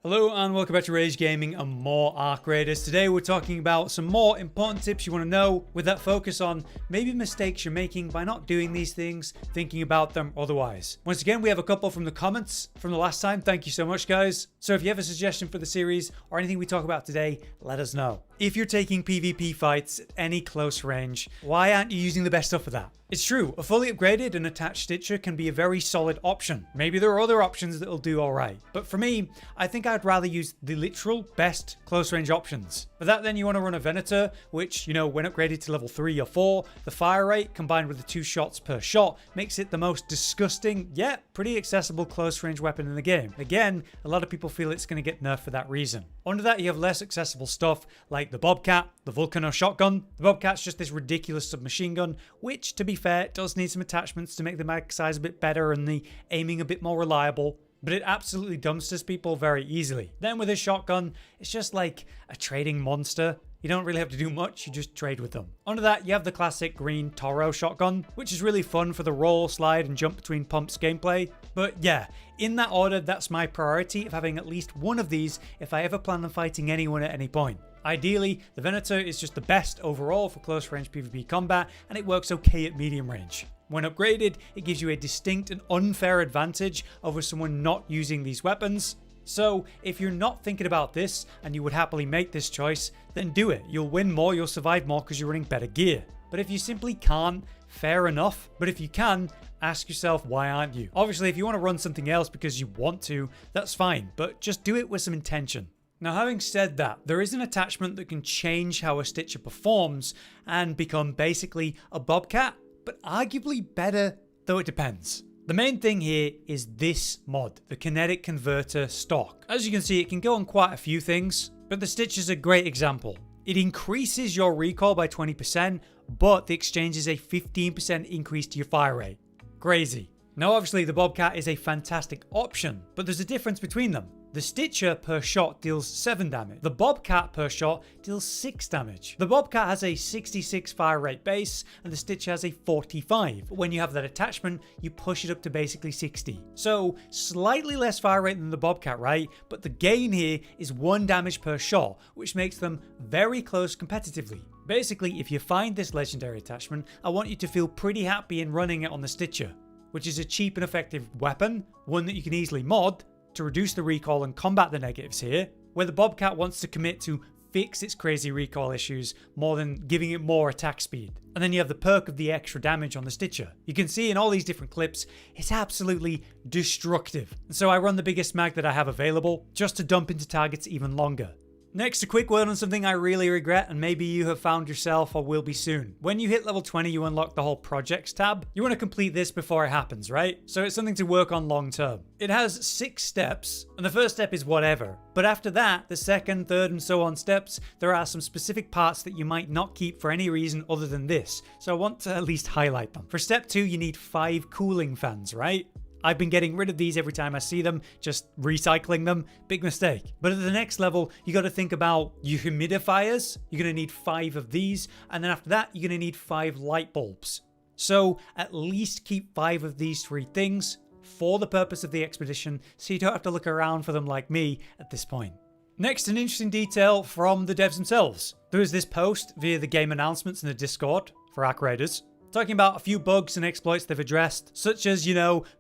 Hello and welcome back to Rage Gaming and more Arc Raiders. Today we're talking about some more important tips you want to know with that focus on maybe mistakes you're making by not doing these things, thinking about them otherwise. Once again, we have a couple from the comments from the last time. Thank you so much, guys. So if you have a suggestion for the series or anything we talk about today, let us know. If you're taking PvP fights at any close range, why aren't you using the best stuff for that? It's true, a fully upgraded and attached sticher can be a very solid option. Maybe there are other options that'll do alright. But for me, I think I'd rather use the literal best close range options. For that then you want to run a venator, which, when upgraded to level 3 or 4, the fire rate combined with the 2 shots per shot makes it the most disgusting, yet pretty accessible close range weapon in the game. Again, a lot of people feel it's going to get nerfed for that reason. Under that you have less accessible stuff like the Bobcat, the vulcano shotgun. The Bobcat's just this ridiculous submachine gun, which to be fair does need some attachments to make the mag size a bit better and the aiming a bit more reliable, but it absolutely dumpsters people very easily. Then with this shotgun, it's just like a trading monster. You don't really have to do much, you just trade with them. Under that, you have the classic green Toro shotgun, which is really fun for the roll, slide, and jump between pumps gameplay. But yeah, in that order, that's my priority of having at least one of these if I ever plan on fighting anyone at any point. Ideally, the Venator is just the best overall for close range PvP combat, and it works okay at medium range. When upgraded, it gives you a distinct and unfair advantage over someone not using these weapons. So if you're not thinking about this and you would happily make this choice, then do it. You'll win more, you'll survive more because you're running better gear. But if you simply can't, fair enough. But if you can, ask yourself, why aren't you? Obviously, if you want to run something else because you want to, that's fine, but just do it with some intention. Now, having said that, there is an attachment that can change how a sticher performs and become basically a Bobcat, but arguably better, though it depends. The main thing here is this mod, the kinetic converter stock. As you can see, it can go on quite a few things, but the stitch is a great example. It increases your recoil by 20%, but the exchange is a 15% increase to your fire rate. Crazy. Now obviously the Bobcat is a fantastic option, but there's a difference between them. The sticher per shot deals 7 damage. The Bobcat per shot deals 6 damage. The Bobcat has a 66 fire rate base and the sticher has a 45. But when you have that attachment, you push it up to basically 60. So slightly less fire rate than the Bobcat, right? But the gain here is 1 damage per shot, which makes them very close competitively. Basically, if you find this legendary attachment, I want you to feel pretty happy in running it on the sticher, which is a cheap and effective weapon, one that you can easily mod to reduce the recoil and combat the negatives here, where the Bobcat wants to commit to fix its crazy recoil issues more than giving it more attack speed. And then you have the perk of the extra damage on the sticher. You can see in all these different clips, it's absolutely destructive. And so I run the biggest mag that I have available just to dump into targets even longer. Next, a quick word on something I really regret and maybe you have found yourself or will be soon. When you hit level 20, you unlock the whole projects tab. You want to complete this before it happens, right? So it's something to work on long term. It has 6 steps, and the first step is whatever. But after that, the second, third, and so on steps, there are some specific parts that you might not keep for any reason other than this. So I want to at least highlight them. For step 2, you need 5 cooling fans, right? I've been getting rid of these every time I see them, just recycling them. Big mistake. But at the next level, you got to think about your humidifiers. You're going to need 5 of these. And then after that, you're going to need 5 light bulbs. So at least keep 5 of these 3 things for the purpose of the expedition, so you don't have to look around for them like me at this point. Next, an interesting detail from the devs themselves. There is this post via the game announcements in the Discord for Arc Raiders, talking about a few bugs and exploits they've addressed, such as,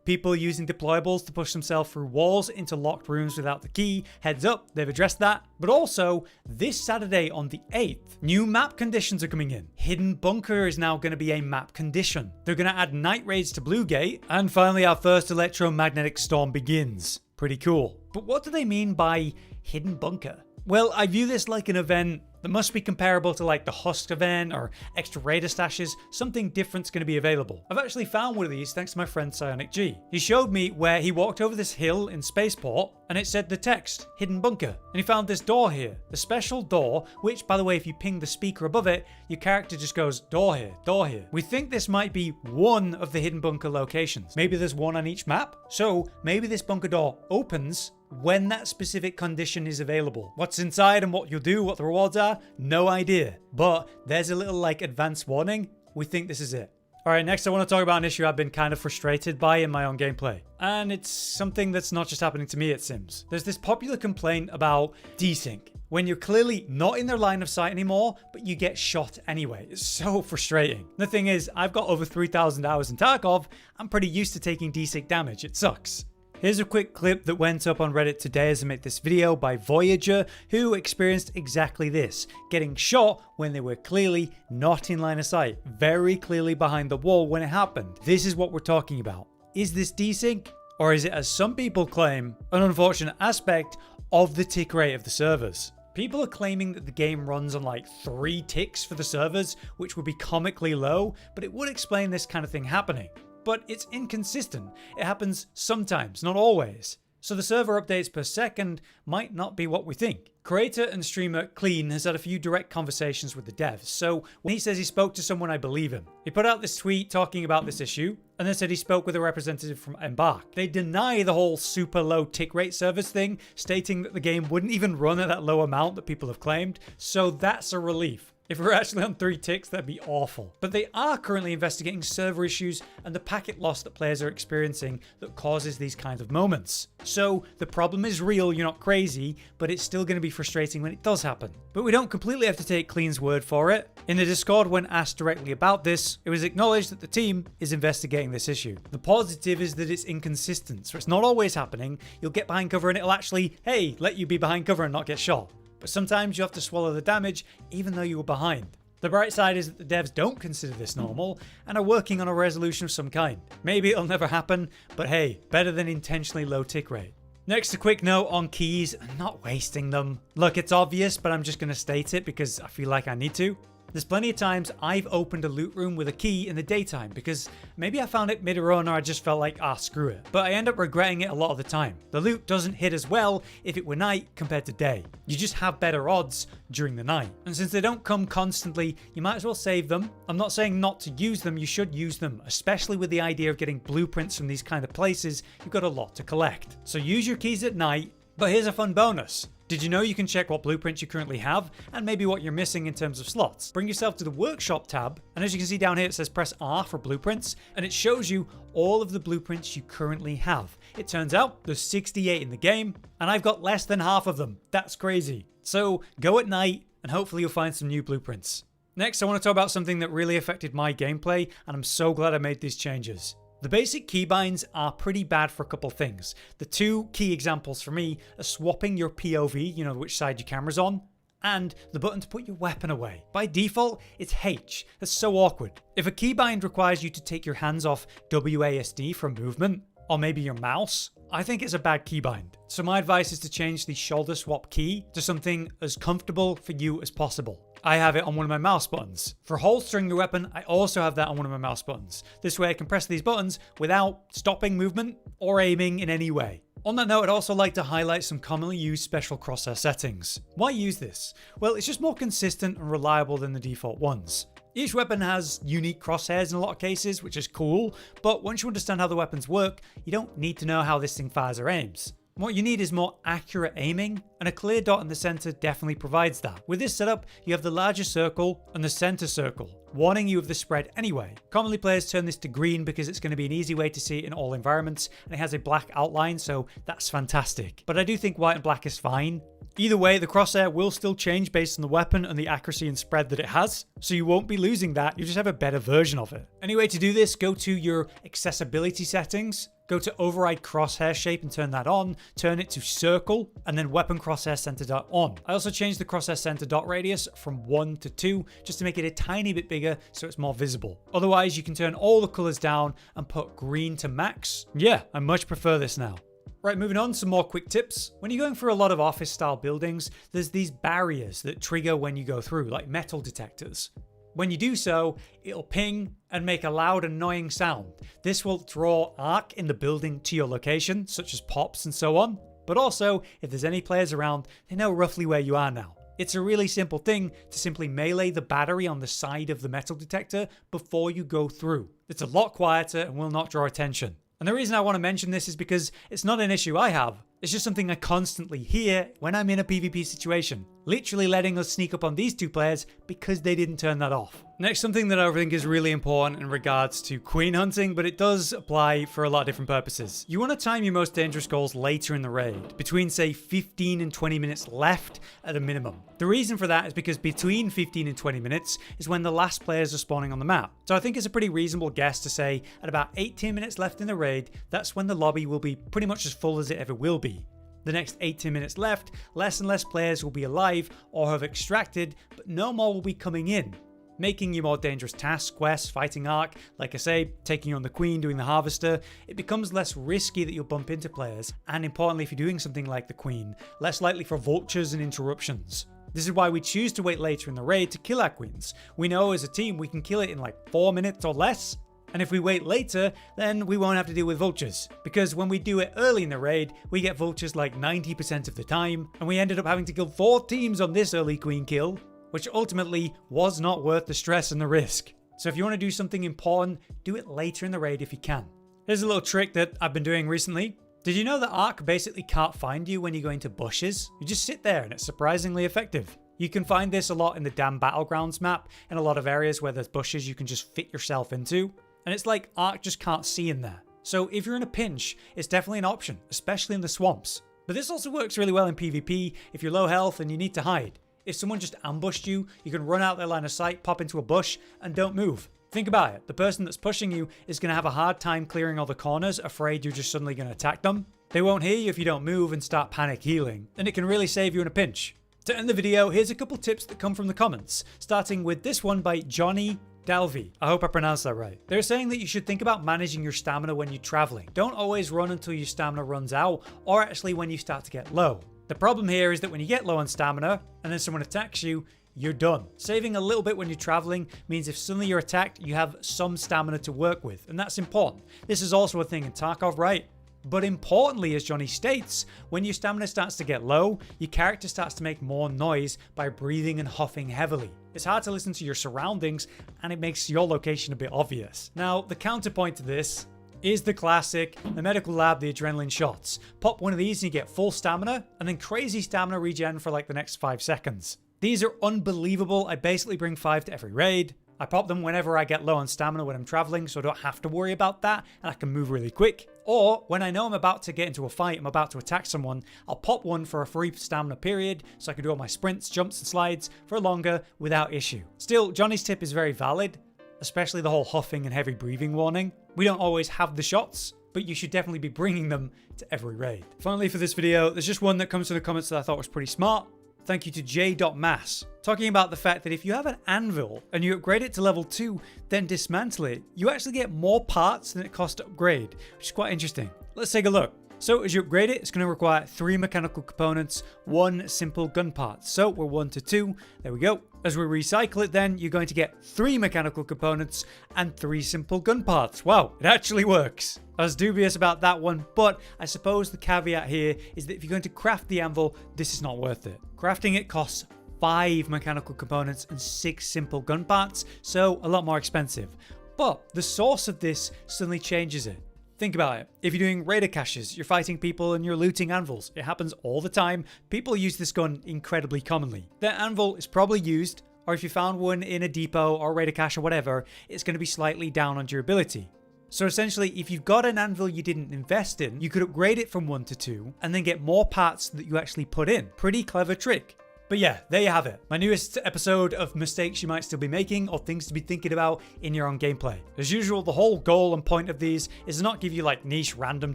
people using deployables to push themselves through walls into locked rooms without the key. Heads up, they've addressed that. But also, this Saturday on the 8th, new map conditions are coming in. Hidden Bunker is now going to be a map condition. They're going to add night raids to Blue Gate, and finally our first electromagnetic storm begins. Pretty cool. But what do they mean by Hidden Bunker? Well, I view this like an event that must be comparable to like the Husk event or extra raider stashes. Something different's going to be available. I've actually found one of these thanks to my friend Psionic G. He showed me where he walked over this hill in Spaceport and it said the text, Hidden Bunker. And he found this door here, the special door, which by the way, if you ping the speaker above it, your character just goes, door here, door here. We think this might be one of the Hidden Bunker locations. Maybe there's one on each map. So maybe this bunker door opens when that specific condition is available. What's inside and what you'll do, what the rewards are, no idea. But there's a little advance warning. We think this is it. Alright, next I want to talk about an issue I've been kind of frustrated by in my own gameplay. And it's something that's not just happening to me, it seems. There's this popular complaint about desync, when you're clearly not in their line of sight anymore, but you get shot anyway. It's so frustrating. The thing is, I've got over 3,000 hours in Tarkov. I'm pretty used to taking desync damage. It sucks. Here's a quick clip that went up on Reddit today as I made this video by Voyager, who experienced exactly this, getting shot when they were clearly not in line of sight, very clearly behind the wall when it happened. This is what we're talking about. Is this desync? Or is it, as some people claim, an unfortunate aspect of the tick rate of the servers? People are claiming that the game runs on like 3 ticks for the servers, which would be comically low, but it would explain this kind of thing happening. But it's inconsistent. It happens sometimes, not always. So the server updates per second might not be what we think. Creator and streamer Clean has had a few direct conversations with the devs, so when he says he spoke to someone, I believe him. He put out this tweet talking about this issue, and then said he spoke with a representative from Embark. They deny the whole super low tick rate servers thing, stating that the game wouldn't even run at that low amount that people have claimed, so that's a relief. If we're actually on 3 ticks, that'd be awful. But they are currently investigating server issues and the packet loss that players are experiencing that causes these kinds of moments. So the problem is real, you're not crazy, but it's still going to be frustrating when it does happen. But we don't completely have to take Clean's word for it. In the Discord, when asked directly about this, it was acknowledged that the team is investigating this issue. The positive is that it's inconsistent, so it's not always happening. You'll get behind cover and it'll actually, hey, let you be behind cover and not get shot. But sometimes you have to swallow the damage even though you were behind. The bright side is that the devs don't consider this normal and are working on a resolution of some kind. Maybe it'll never happen, but hey, better than intentionally low tick rate. Next, a quick note on keys and not wasting them. Look, it's obvious, but I'm just going to state it because I feel like I need to. There's plenty of times I've opened a loot room with a key in the daytime because maybe I found it mid-run or I just felt like, screw it. But I end up regretting it a lot of the time. The loot doesn't hit as well if it were night compared to day. You just have better odds during the night. And since they don't come constantly, you might as well save them. I'm not saying not to use them, you should use them, especially with the idea of getting blueprints from these kind of places. You've got a lot to collect. So use your keys at night, but here's a fun bonus. Did you know you can check what blueprints you currently have and maybe what you're missing in terms of slots? Bring yourself to the workshop tab, and as you can see down here it says press R for blueprints, and it shows you all of the blueprints you currently have. It turns out there's 68 in the game and I've got less than half of them. That's crazy. So go at night and hopefully you'll find some new blueprints. Next, I want to talk about something that really affected my gameplay, and I'm so glad I made these changes. The basic keybinds are pretty bad for a couple things. The 2 key examples for me are swapping your POV, you know, which side your camera's on, and the button to put your weapon away. By default, it's H. That's so awkward. If a keybind requires you to take your hands off WASD for movement, or maybe your mouse, I think it's a bad keybind. So my advice is to change the shoulder swap key to something as comfortable for you as possible. I have it on one of my mouse buttons. For holstering your weapon, I also have that on one of my mouse buttons. This way I can press these buttons without stopping movement or aiming in any way. On that note, I'd also like to highlight some commonly used special crosshair settings. Why use this? Well, it's just more consistent and reliable than the default ones. Each weapon has unique crosshairs in a lot of cases, which is cool, but once you understand how the weapons work, you don't need to know how this thing fires or aims. What you need is more accurate aiming, and a clear dot in the center definitely provides that. With this setup, you have the larger circle and the center circle, warning you of the spread anyway. Commonly players turn this to green because it's going to be an easy way to see it in all environments, and it has a black outline, so that's fantastic. But I do think white and black is fine. Either way, the crosshair will still change based on the weapon and the accuracy and spread that it has, so you won't be losing that, you just have a better version of it. Anyway, to do this, go to your accessibility settings, go to override crosshair shape and turn that on, turn it to circle, and then weapon crosshair center dot on. I also changed the crosshair center dot radius from 1 to 2 just to make it a tiny bit bigger so it's more visible. Otherwise, you can turn all the colors down and put green to max. Yeah, I much prefer this now. Right, moving on, some more quick tips. When you're going through a lot of office style buildings, there's these barriers that trigger when you go through, like metal detectors. When you do so, it'll ping and make a loud, annoying sound. This will draw arc in the building to your location, such as pops and so on. But also, if there's any players around, they know roughly where you are now. It's a really simple thing to simply melee the battery on the side of the metal detector before you go through. It's a lot quieter and will not draw attention. And the reason I want to mention this is because it's not an issue I have. It's just something I constantly hear when I'm in a PvP situation. literally letting us sneak up on these two players because they didn't turn that off. Next, something that I think is really important in regards to queen hunting, but it does apply for a lot of different purposes. You want to time your most dangerous goals later in the raid, between say 15 and 20 minutes left at a minimum. The reason for that is because between 15 and 20 minutes is when the last players are spawning on the map. So I think it's a pretty reasonable guess to say at about 18 minutes left in the raid, that's when the lobby will be pretty much as full as it ever will be. The next 18 minutes left, less and less players will be alive or have extracted, but no more will be coming in, making your more dangerous tasks, quests, fighting arc, like I say, taking on the queen, doing the harvester. It becomes less risky that you'll bump into players, and importantly if you're doing something like the queen, less likely for vultures and interruptions. This is why we choose to wait later in the raid to kill our queens. We know as a team we can kill it in like 4 minutes or less. And if we wait later, then we won't have to deal with vultures. Because when we do it early in the raid, we get vultures like 90% of the time, and we ended up having to kill 4 teams on this early queen kill, which ultimately was not worth the stress and the risk. So if you want to do something important, do it later in the raid if you can. Here's a little trick that I've been doing recently. Did you know that Ark basically can't find you when you go into bushes? You just sit there and it's surprisingly effective. You can find this a lot in the damn battlegrounds map, in a lot of areas where there's bushes you can just fit yourself into. And it's like Ark just can't see in there. So if you're in a pinch, it's definitely an option, especially in the swamps. But this also works really well in PvP if you're low health and you need to hide. If someone just ambushed you, you can run out their line of sight, pop into a bush, and don't move. Think about it. The person that's pushing you is going to have a hard time clearing all the corners, afraid you're just suddenly going to attack them. They won't hear you if you don't move and start panic healing, and it can really save you in a pinch. To end the video, here's a couple tips that come from the comments, starting with this one by Johnny Dalvi. I hope I pronounced that right. They're saying that you should think about managing your stamina when you're traveling. Don't always run until your stamina runs out, or actually when you start to get low. The problem here is that when you get low on stamina, and then someone attacks you, you're done. Saving a little bit when you're traveling means if suddenly you're attacked, you have some stamina to work with, and that's important. This is also a thing in Tarkov, right? But importantly, as Johnny states, when your stamina starts to get low, your character starts to make more noise by breathing and huffing heavily. It's hard to listen to your surroundings, and it makes your location a bit obvious. Now, the counterpoint to this is the classic, the medical lab, the adrenaline shots. Pop one of these and you get full stamina, and then crazy stamina regen for like the next 5 seconds. These are unbelievable. I basically bring 5 to every raid. I pop them whenever I get low on stamina when I'm traveling, so I don't have to worry about that, and I can move really quick. Or, when I know I'm about to get into a fight, I'm about to attack someone, I'll pop one for a free stamina period, so I can do all my sprints, jumps, and slides for longer without issue. Still, Johnny's tip is very valid, especially the whole huffing and heavy breathing warning. We don't always have the shots, but you should definitely be bringing them to every raid. Finally for this video, there's just one that comes to the comments that I thought was pretty smart. Thank you to J.Mass, talking about the fact that if you have an anvil and you upgrade it to level 2, then dismantle it, you actually get more parts than it costs to upgrade, which is quite interesting. Let's take a look. So as you upgrade it, it's going to require 3 mechanical components, 1 simple gun part. So we're 1 to 2, there we go. As we recycle it then, you're going to get 3 mechanical components and 3 simple gun parts. Wow, it actually works. I was dubious about that one, but I suppose the caveat here is that if you're going to craft the anvil, this is not worth it. Crafting it costs 5 mechanical components and 6 simple gun parts, so a lot more expensive. But the source of this suddenly changes it. Think about it. If you're doing raider caches, you're fighting people and you're looting anvils. It happens all the time. People use this gun incredibly commonly. That anvil is probably used, or if you found one in a depot or raider cache or whatever, it's going to be slightly down on durability. So essentially, if you've got an anvil you didn't invest in, you could upgrade it from 1 to 2 and then get more parts that you actually put in. Pretty clever trick. But yeah, there you have it. My newest episode of mistakes you might still be making or things to be thinking about in your own gameplay. As usual, the whole goal and point of these is to not give you like niche random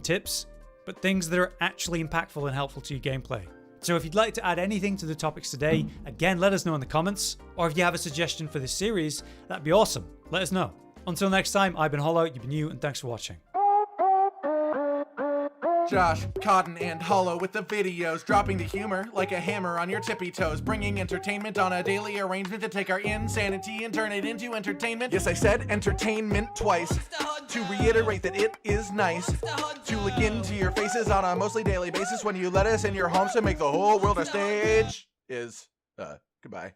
tips, but things that are actually impactful and helpful to your gameplay. So if you'd like to add anything to the topics today, again, let us know in the comments. Or if you have a suggestion for this series, that'd be awesome. Let us know. Until next time, I've been Hollow, you've been you, and thanks for watching. Josh, Cotton, and Hollow with the videos, dropping the humor like a hammer on your tippy toes, bringing entertainment on a daily arrangement to take our insanity and turn it into entertainment. Yes, I said entertainment twice, to reiterate that it is nice to look into your faces on a mostly daily basis when you let us in your homes to make the whole world a stage. Goodbye.